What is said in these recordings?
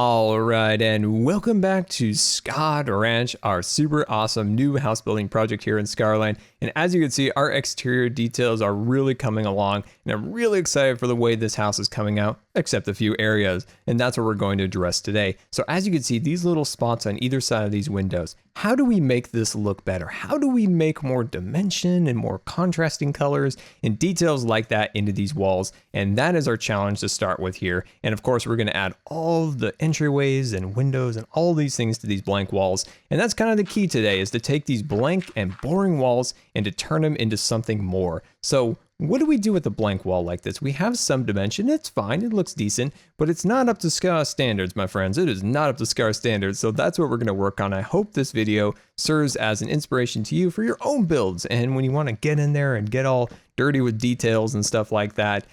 All right, and welcome back to Scott Ranch, our super awesome new house building project here in Scarland. And as you can see, our exterior details are really coming along, and I'm really excited for the way this house is coming out, except a few areas, and that's what we're going to address today. So as you can see, these little spots on either side of these windows, how do we make this look better? How do we make more dimension and more contrasting colors and details like that into these walls? And that is our challenge to start with here. And of course, we're going to add all the entryways and windows and all these things to these blank walls. And that's kind of the key today, is to take these blank and boring walls and to turn them into something more. So what do we do with a blank wall like this? We have some dimension, it's fine, it looks decent, but it's not up to SCAR standards, my friends. It is not up to SCAR standards, so that's what we're gonna work on. I hope this video serves as an inspiration to you for your own builds, and when you wanna get in there and get all dirty with details and stuff like that.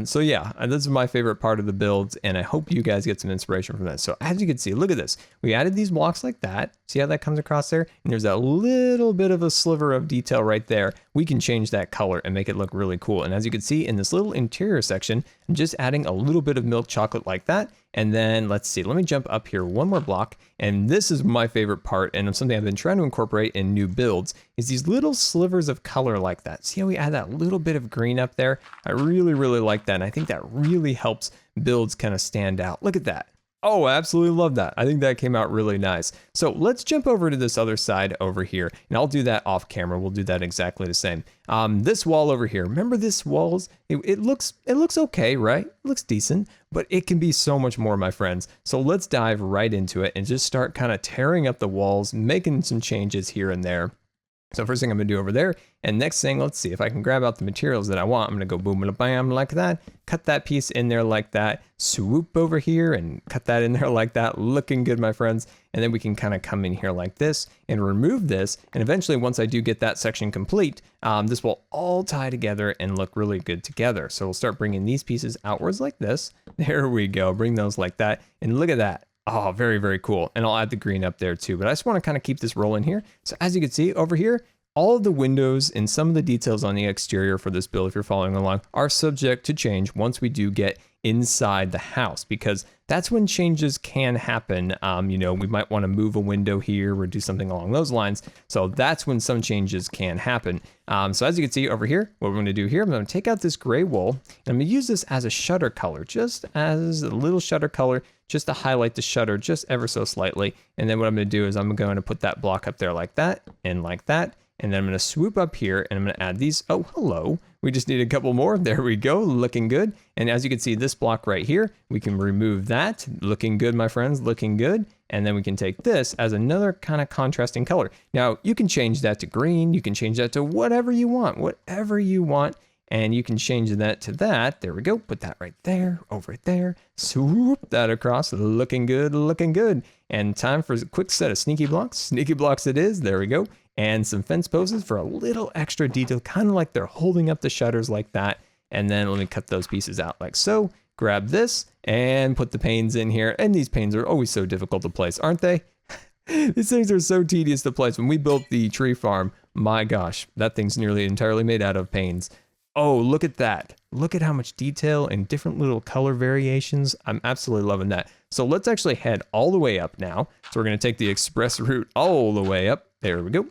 So yeah, this is my favorite part of the builds, and I hope you guys get some inspiration from this. So as you can see, look at this. We added these blocks like that. See how that comes across there? And there's a little bit of a sliver of detail right there. We can change that color and make it look really cool. And as you can see in this little interior section, I'm just adding a little bit of milk chocolate like that. And then let's see, let me jump up here one more block. And this is my favorite part, and something I've been trying to incorporate in new builds, is these little slivers of color like that. See how we add that little bit of green up there? I really, really like that. And I think that really helps builds kind of stand out. Look at that. Oh, I absolutely love that. I think that came out really nice. So let's jump over to this other side over here, and I'll do that off camera. We'll do that exactly the same. This wall over here, remember this walls? It looks okay, right? It looks decent, but it can be so much more, my friends. So let's dive right into it and just start kind of tearing up the walls, making some changes here and there. So first thing I'm gonna do over there, and next thing, let's see if I can grab out the materials that I want. I'm gonna go boom, bam, like that, cut that piece in there like that, swoop over here and cut that in there like that, looking good, my friends. And then we can kind of come in here like this and remove this. And eventually, once I do get that section complete, this will all tie together and look really good together. So we'll start bringing these pieces outwards like this. There we go, bring those like that, and look at that. Oh, very, very cool. And I'll add the green up there too, but I just want to kind of keep this rolling here. So as you can see over here, all of the windows and some of the details on the exterior for this build, if you're following along, are subject to change once we do get inside the house, because that's when changes can happen. You know, we might want to move a window here or do something along those lines. So that's when some changes can happen. So as you can see over here, what we're going to do here, I'm going to take out this gray wool, and I'm going to use this as a shutter color, just as a little shutter color, just to highlight the shutter just ever so slightly. And then what I'm going to do is I'm going to put that block up there like that and like that. And then I'm going to swoop up here and I'm going to add these. Oh, hello. We just need a couple more. There we go. Looking good. And as you can see, this block right here, we can remove that. Looking good, my friends. Looking good. And then we can take this as another kind of contrasting color. Now, you can change that to green. You can change that to whatever you want. Whatever you want. And you can change that to that. There we go. Put that right there, over there. Swoop that across. Looking good, looking good. And time for a quick set of sneaky blocks. Sneaky blocks it is. There we go. And some fence poses for a little extra detail, kind of like they're holding up the shutters like that. And then let me cut those pieces out like so. Grab this and put the panes in here. And these panes are always so difficult to place, aren't they? These things are so tedious to place. When we built the tree farm, my gosh, that thing's nearly entirely made out of panes. Oh, look at that. Look at how much detail and different little color variations. I'm absolutely loving that. So let's actually head all the way up now. So we're going to take the express route all the way up. There we go.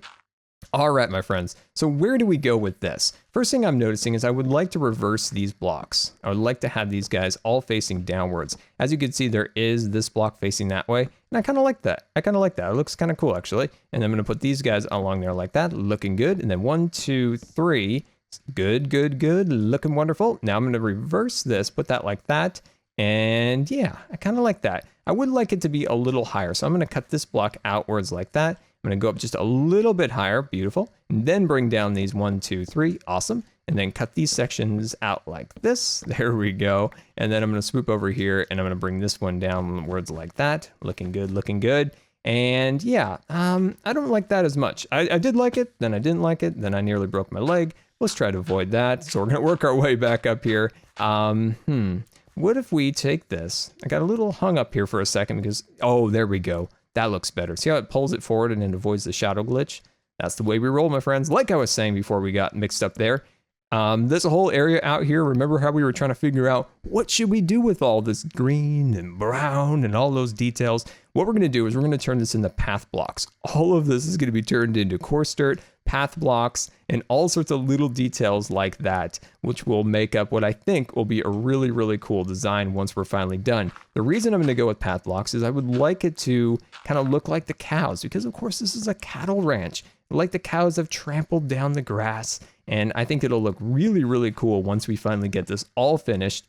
All right, my friends. So where do we go with this? First thing I'm noticing is I would like to reverse these blocks. I would like to have these guys all facing downwards. As you can see, there is this block facing that way. And I kind of like that. I kind of like that. It looks kind of cool, actually. And I'm going to put these guys along there like that. Looking good. And then 1, 2, 3. Good, good, good. Looking wonderful. Now I'm going to reverse this, put that like that. And yeah, I kind of like that. I would like it to be a little higher. So I'm going to cut this block outwards like that. I'm going to go up just a little bit higher. Beautiful. And then bring down these 1, 2, 3. Awesome. And then cut these sections out like this. There we go. And then I'm going to swoop over here and I'm going to bring this one downwards like that. Looking good, looking good. And yeah, I don't like that as much. I did like it, then I didn't like it, then I nearly broke my leg. Let's try to avoid that. So we're going to work our way back up here. What if we take this? I got a little hung up here for a second because, oh, there we go. That looks better. See how it pulls it forward and it avoids the shadow glitch? That's the way we roll, my friends. Like I was saying before we got mixed up there, This whole area out here, remember how we were trying to figure out what should we do with all this green and brown and all those details? What we're going to do is we're going to turn this into path blocks. All of this is going to be turned into coarse dirt, path blocks, and all sorts of little details like that, which will make up what I think will be a really, really cool design once we're finally done. The reason I'm going to go with path blocks is I would like it to kind of look like the cows, because of course this is a cattle ranch. Like the cows have trampled down the grass, and I think it'll look really, really cool once we finally get this all finished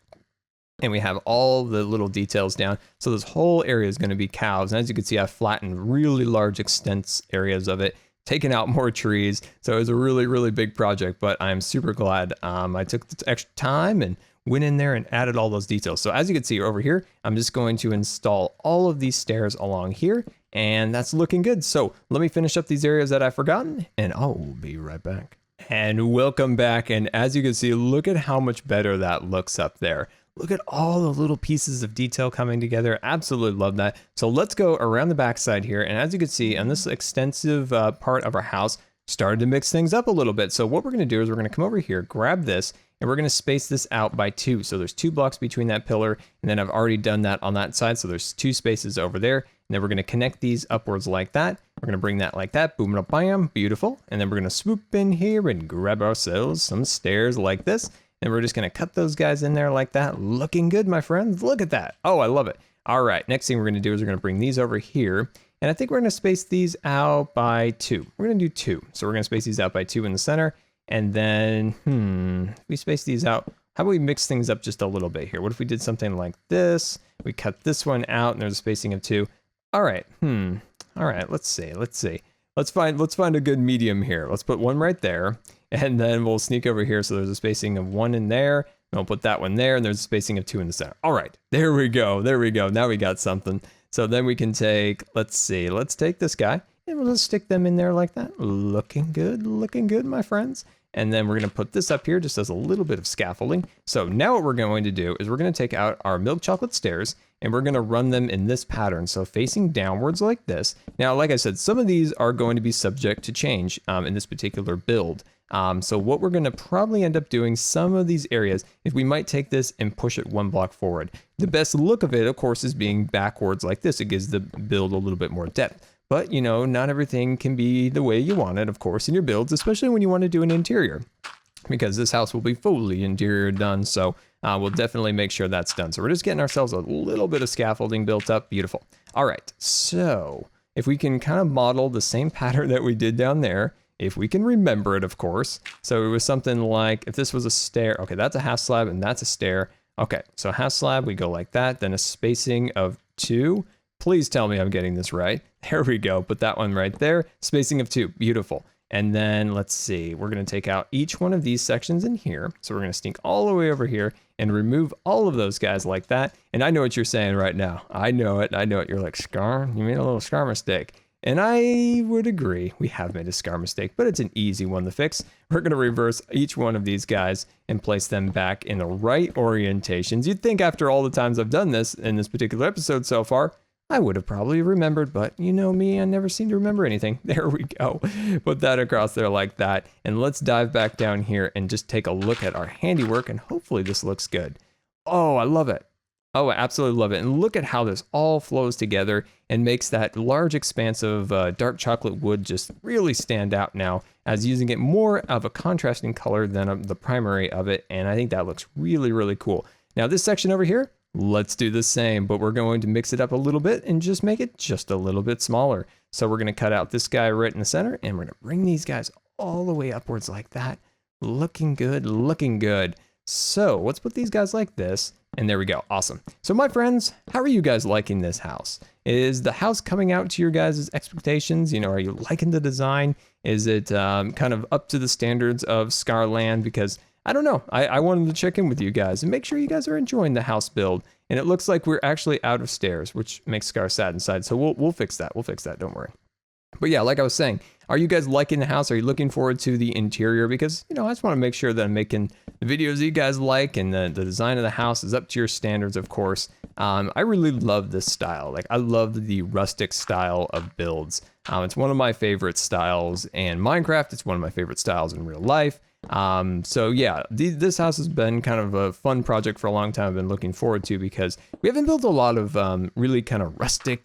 and we have all the little details down. So this whole area is going to be cows, and as you can see, I've flattened really large extent areas of it, taken out more trees. So it was a really, really big project, but I'm super glad I took the extra time and went in there and added all those details. So as you can see over here, I'm just going to install all of these stairs along here, and that's looking good. So let me finish up these areas that I've forgotten, and I'll be right back. And welcome back. And as you can see, look at how much better that looks up there. Look at all the little pieces of detail coming together. Absolutely love that. So let's go around the backside here. And as you can see, on this extensive part of our house, started to mix things up a little bit. So what we're going to do is we're going to come over here, grab this, and we're going to space this out by 2. So there's 2 blocks between that pillar, and then I've already done that on that side. So there's 2 spaces over there. And then we're going to connect these upwards like that. We're going to bring that like that. Boom, bam, beautiful. And then we're going to swoop in here and grab ourselves some stairs like this. And we're just going to cut those guys in there like that. Looking good, my friends. Look at that. Oh, I love it. All right. Next thing we're going to do is we're going to bring these over here. And I think we're going to space these out by 2. We're going to do 2. So we're going to space these out by 2 in the center. And then, we space these out. How about we mix things up just a little bit here? What if we did something like this? We cut this one out and there's a spacing of 2. All right. All right. Let's see. Let's find a good medium here. Let's put one right there. And then we'll sneak over here. So there's a spacing of 1 in there. And we'll put that one there. And there's a spacing of 2 in the center. All right. There we go. There we go. Now we got something. So then we can take, let's take this guy and we'll just stick them in there like that. Looking good, my friends. And then we're going to put this up here just as a little bit of scaffolding. So now what we're going to do is we're going to take out our milk chocolate stairs and we're going to run them in this pattern. So facing downwards like this. Now, like I said, some of these are going to be subject to change in this particular build. So what we're going to probably end up doing some of these areas is we might take this and push it 1 block forward. The best look of it, of course, is being backwards like this. It gives the build a little bit more depth. But, you know, not everything can be the way you want it, of course, in your builds, especially when you want to do an interior, because this house will be fully interior done. So we'll definitely make sure that's done. So we're just getting ourselves a little bit of scaffolding built up. Beautiful. All right. So if we can kind of model the same pattern that we did down there, if we can remember it, of course. So it was something like, if this was a stair, okay, that's a half slab and that's a stair. Okay, so half slab, we go like that, then a spacing of 2. Please tell me I'm getting this right. There we go. Put that one right there. Spacing of 2. Beautiful. And then let's see. We're going to take out each one of these sections in here. So we're going to sneak all the way over here and remove all of those guys like that. And I know what you're saying right now. I know it. You're like, Scar, you made a little Scar mistake. And I would agree. We have made a Scar mistake, but it's an easy one to fix. We're going to reverse each one of these guys and place them back in the right orientations. You'd think after all the times I've done this in this particular episode so far, I would have probably remembered, but you know me, I never seem to remember anything. There we go. Put that across there like that. And let's dive back down here and just take a look at our handiwork, and hopefully this looks good. Oh, I love it. Oh, I absolutely love it. And look at how this all flows together and makes that large expanse of dark chocolate wood just really stand out now, as using it more of a contrasting color than the primary of it. And I think that looks really, really cool. Now this section over here, let's do the same, but we're going to mix it up a little bit and just make it just a little bit smaller. So we're going to cut out this guy right in the center, and we're going to bring these guys all the way upwards like that. Looking good, looking good. So let's put these guys like this, and there we go. Awesome. So my friends, how are you guys liking this house? Is the house coming out to your guys' expectations? You know, are you liking the design? Is it kind of up to the standards of Scarland? Because I don't know. I wanted to check in with you guys and make sure you guys are enjoying the house build. And it looks like we're actually out of stairs, which makes Scar sad inside. So we'll fix that. We'll fix that. Don't worry. But yeah, like I was saying, are you guys liking the house? Are you looking forward to the interior? Because, you know, I just want to make sure that I'm making the videos you guys like, and the design of the house is up to your standards, of course. I really love this style. Like, I love the rustic style of builds. It's one of my favorite styles in Minecraft. It's one of my favorite styles in real life. So yeah, this house has been kind of a fun project for a long time. I've been looking forward to because we haven't built a lot of really kind of rustic,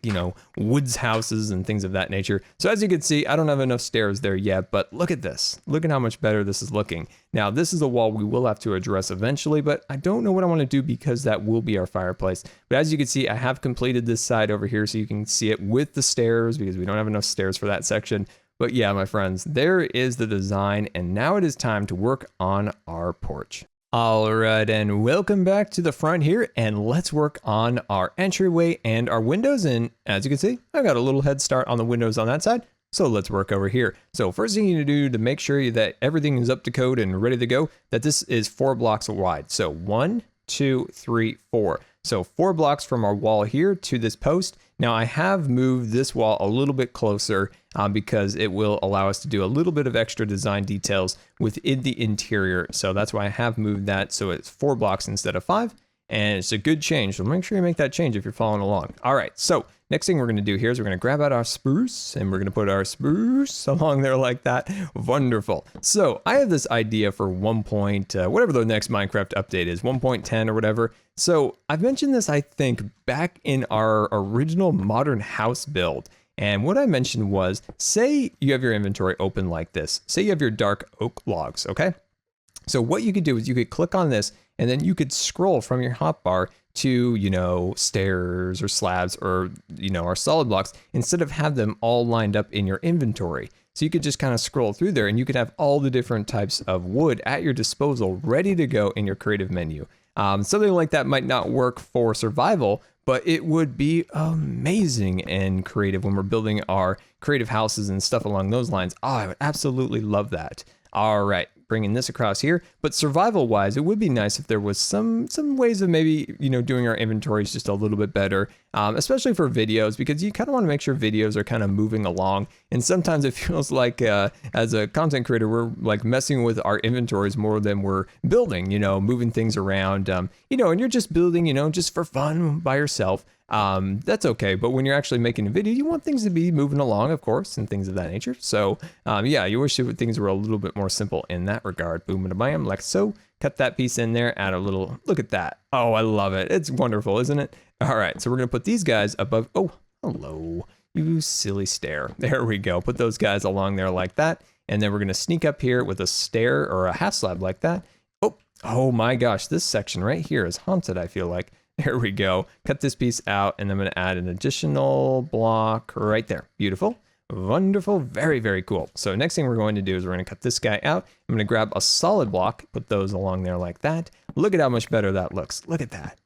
woods houses and things of that nature. So as you can see, I don't have enough stairs there yet, but look at this. Look at how much better this is looking. Now, this is a wall we will have to address eventually, but I don't know what I want to do because that will be our fireplace. But as you can see, I have completed this side over here so you can see it with the stairs because we don't have enough stairs for that section. But yeah, my friends, there is the design, and now it is time to work on our porch. All right, and welcome back to the front here, and let's work on our entryway and our windows. And as you can see, I got a little head start on the windows on that side. So let's work over here. So first thing you need to do to make sure that everything is up to code and ready to go, that this is 4 blocks wide. So 1, 2, 3, 4. So 4 blocks from our wall here to this post. Now I have moved this wall a little bit closer because it will allow us to do a little bit of extra design details within the interior. So that's why I have moved that so it's 4 blocks instead of 5. And it's a good change. So make sure you make that change if you're following along. All right, so next thing we're gonna do here is we're gonna grab out our spruce and we're gonna put our spruce along there like that. Wonderful. So I have this idea for whatever the next Minecraft update is, 1.10 or whatever. So I've mentioned this, I think, back in our original modern house build. And what I mentioned was, say you have your inventory open like this. Say you have your dark oak logs, okay? So what you could do is you could click on this and then you could scroll from your hotbar to, stairs or slabs or, our solid blocks instead of have them all lined up in your inventory. So you could just kind of scroll through there and you could have all the different types of wood at your disposal ready to go in your creative menu. Something like that might not work for survival, but it would be amazing and creative when we're building our creative houses and stuff along those lines. Oh, I would absolutely love that. All right, bringing this across here. But survival wise, it would be nice if there was some ways of maybe, doing our inventories just a little bit better, especially for videos, because you kind of want to make sure videos are kind of moving along. And sometimes it feels like as a content creator, we're like messing with our inventories more than we're building, moving things around, and you're just building, just for fun by yourself. That's okay. But when you're actually making a video, you want things to be moving along, of course, and things of that nature. So, yeah, you wish things were a little bit more simple in that regard. Boom and bam, like so. Cut that piece in there, add a little, look at that. Oh, I love it. It's wonderful, isn't it? All right, so we're going to put these guys above. Oh, hello, you silly stair. There we go. Put those guys along there like that. And then we're going to sneak up here with a stair or a half slab like that. Oh my gosh, this section right here is haunted, I feel like. There we go. Cut this piece out, and I'm going to add an additional block right there. Beautiful. Wonderful. Very, very cool. So next thing we're going to do is we're going to cut this guy out. I'm going to grab a solid block, put those along there like that. Look at how much better that looks. Look at that.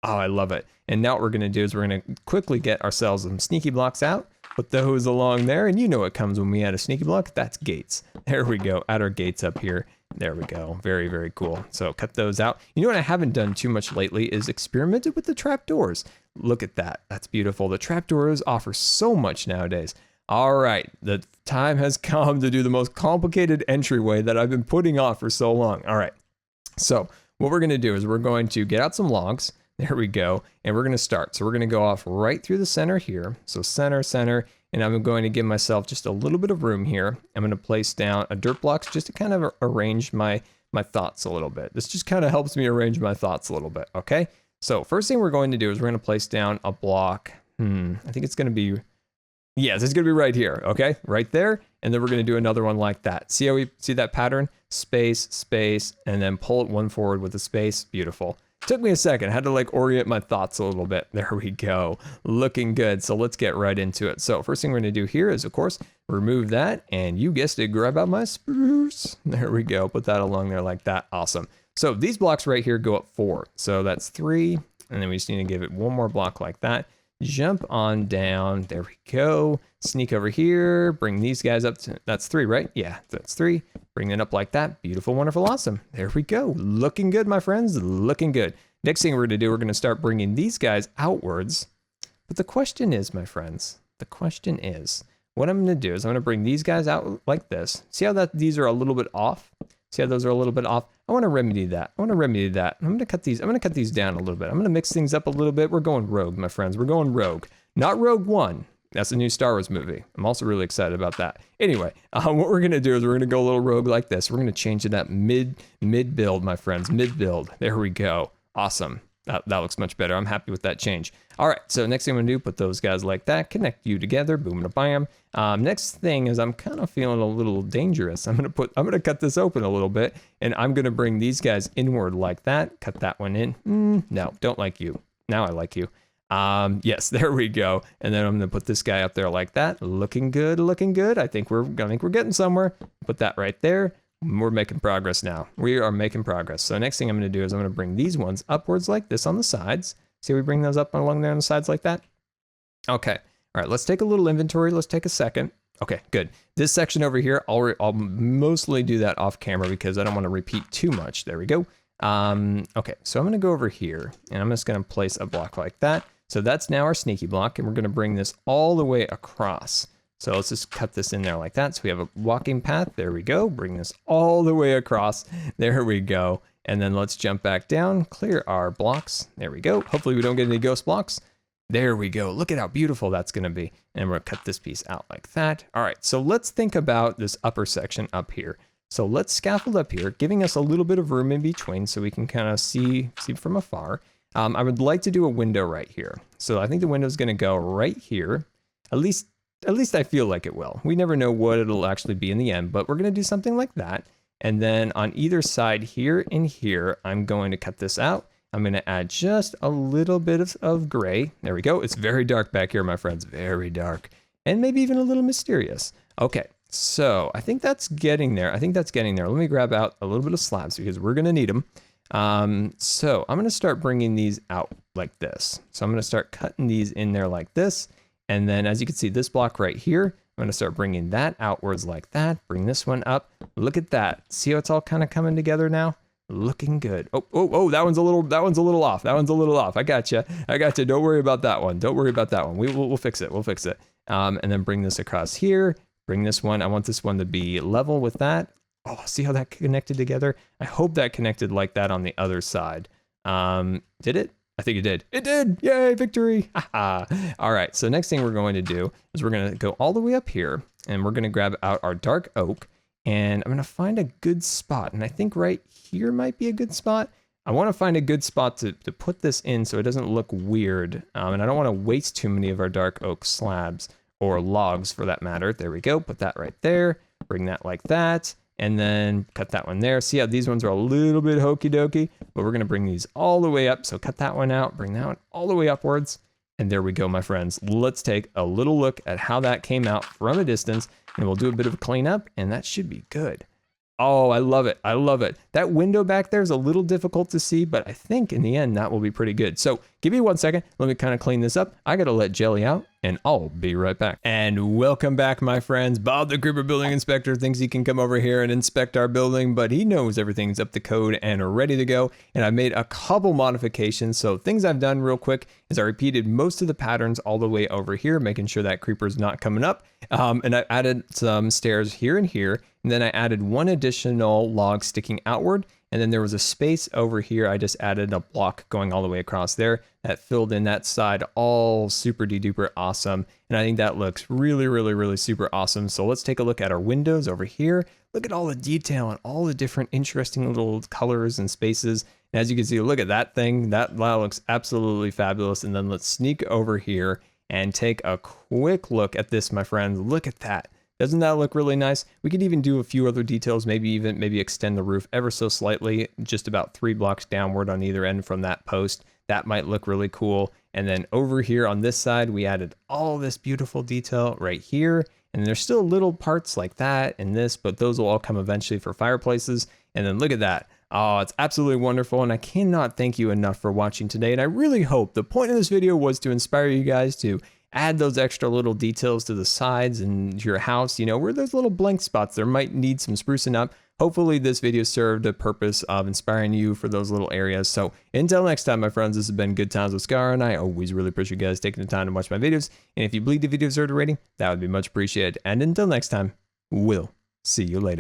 Oh, I love it. And now what we're going to do is we're going to quickly get ourselves some sneaky blocks out. Put those along there, and you know what comes when we add a sneaky block. That's gates. There we go. Add our gates up here. There we go. Very, very cool. So cut those out. You know what I haven't done too much lately is experimented with the trapdoors. Look at that. That's beautiful. The trapdoors offer so much nowadays. All right, the time has come to do the most complicated entryway that I've been putting off for so long. All right, so what we're going to do is we're going to get out some logs. There we go. And we're going to start. So we're going to go off right through the center here. So center, and I'm going to give myself just a little bit of room here. I'm going to place down a dirt blocks just to kind of arrange my thoughts a little bit. This just kind of helps me arrange my thoughts a little bit, okay? So first thing we're going to do is we're going to place down a block. I think it's going to be, yes, it's going to be right here, okay? Right there. And then we're going to do another one like that. See how we see that pattern? Space, space, and then pull it one forward with a space. Beautiful. Took me a second. I had to like orient my thoughts a little bit. There we go. Looking good. So let's get right into it. So first thing we're going to do here is, of course, remove that. And you guessed it, grab out my spruce. There we go. Put that along there like that. Awesome. So these blocks right here go up 4. So that's 3. And then we just need to give it one more block like that. Jump on down. There we go. Sneak over here. Bring these guys up to, that's 3, right? Yeah, that's 3. Bring it up like that. Beautiful, wonderful, awesome. There we go. Looking good, my friends. Looking good. Next thing we're going to do, we're going to start bringing these guys outwards. But the question is, my friends, the question is, what I'm going to do is I'm going to bring these guys out like this. See how these are a little bit off? See how those are a little bit off? I want to remedy that. I'm going to cut these down a little bit. I'm going to mix things up a little bit. We're going rogue, my friends. We're going rogue. Not Rogue One, That's a new Star Wars movie. I'm also really excited about that. Anyway, what we're going to do is we're going to go a little rogue like this. We're going to change it up mid build, my friends, mid build. There we go. Awesome. That looks much better. I'm happy with that change. All right, so next thing I'm gonna do, put those guys like that, connect you together, boom and a bam. Next thing is I'm kind of feeling a little dangerous. I'm gonna cut this open a little bit, and I'm gonna bring these guys inward like that. Cut that one in. No, don't like you. Now I like you. Yes, there we go. And then I'm gonna put this guy up there like that. Looking good, looking good. I think we're getting somewhere. Put that right there. We're making progress now. We are making progress. So next thing I'm going to do is I'm going to bring these ones upwards like this on the sides. See, we bring those up along there on the sides like that. Okay. All right. Let's take a little inventory. Let's take a second. Okay, good. This section over here, I'll mostly do that off camera because I don't want to repeat too much. There we go. Okay. So I'm going to go over here and I'm just going to place a block like that. So that's now our sneaky block, and we're going to bring this all the way across. So let's just cut this in there like that. So we have a walking path. There we go. Bring this all the way across. There we go. And then let's jump back down, clear our blocks. There we go. Hopefully we don't get any ghost blocks. There we go. Look at how beautiful that's going to be. And we're going to cut this piece out like that. All right. So let's think about this upper section up here. So let's scaffold up here, giving us a little bit of room in between so we can kind of see from afar. I would like to do a window right here. So I think the window is going to go right here. At least I feel like it will. We never know what it'll actually be in the end, but we're going to do something like that. And then on either side here and here, I'm going to cut this out. I'm going to add just a little bit of gray. There we go. It's very dark back here, my friends. Very dark. And maybe even a little mysterious. Okay, so I think that's getting there. Let me grab out a little bit of slabs because we're going to need them. So I'm going to start bringing these out like this. So I'm going to start cutting these in there like this. And then as you can see, this block right here, I'm going to start bringing that outwards like that. Bring this one up. Look at that. See how it's all kind of coming together now? Looking good. Oh, that one's a little off. I got you. Don't worry about that one. We'll fix it. And then bring this across here. Bring this one. I want this one to be level with that. Oh, see how that connected together? I hope that connected like that on the other side. Did it? I think it did. It did. Yay, victory. All right. So next thing we're going to do is we're going to go all the way up here and we're going to grab out our dark oak and I'm going to find a good spot. And I think right here might be a good spot. I want to find a good spot to put this in so it doesn't look weird. And I don't want to waste too many of our dark oak slabs or logs for that matter. There we go. Put that right there. Bring that like that. And then cut that one there. See how these ones are a little bit hokey dokey, but we're going to bring these all the way up. So cut that one out, bring that one all the way upwards. And there we go, my friends. Let's take a little look at how that came out from a distance and we'll do a bit of a cleanup and that should be good. Oh, I love it. That window back there is a little difficult to see, but I think in the end that will be pretty good. So give me 1 second. Let me kind of clean this up. I got to let Jelly out and I'll be right back. And welcome back, my friends. Bob the Creeper Building Inspector thinks he can come over here and inspect our building, but he knows everything's up to code and ready to go. And I made a couple modifications. So things I've done real quick is I repeated most of the patterns all the way over here, making sure that creeper's not coming up. And I added some stairs here and here. And then I added one additional log sticking outward. And then there was a space over here. I just added a block going all the way across there that filled in that side, all super duper awesome. And I think that looks really super awesome. So let's take a look at our windows over here. Look at all the detail and all the different interesting little colors and spaces. And as you can see, look at that thing. That looks absolutely fabulous. And then let's sneak over here and take a quick look at this, my friends. Look at that. Doesn't that look really nice? We could even do a few other details, maybe extend the roof ever so slightly, just about 3 blocks downward on either end from that post. That might look really cool. And then over here on this side, we added all this beautiful detail right here. And there's still little parts like that and this, but those will all come eventually for fireplaces. And then look at that. Oh, it's absolutely wonderful. And I cannot thank you enough for watching today. And I really hope the point of this video was to inspire you guys to add those extra little details to the sides and your house, where there's little blank spots there might need some sprucing up. Hopefully this video served a purpose of inspiring you for those little areas. So until next time, my friends, this has been Good Times with Scar, and I always really appreciate you guys taking the time to watch my videos. And if you believe the video deserved a rating, that would be much appreciated. And until next time, we'll see you later.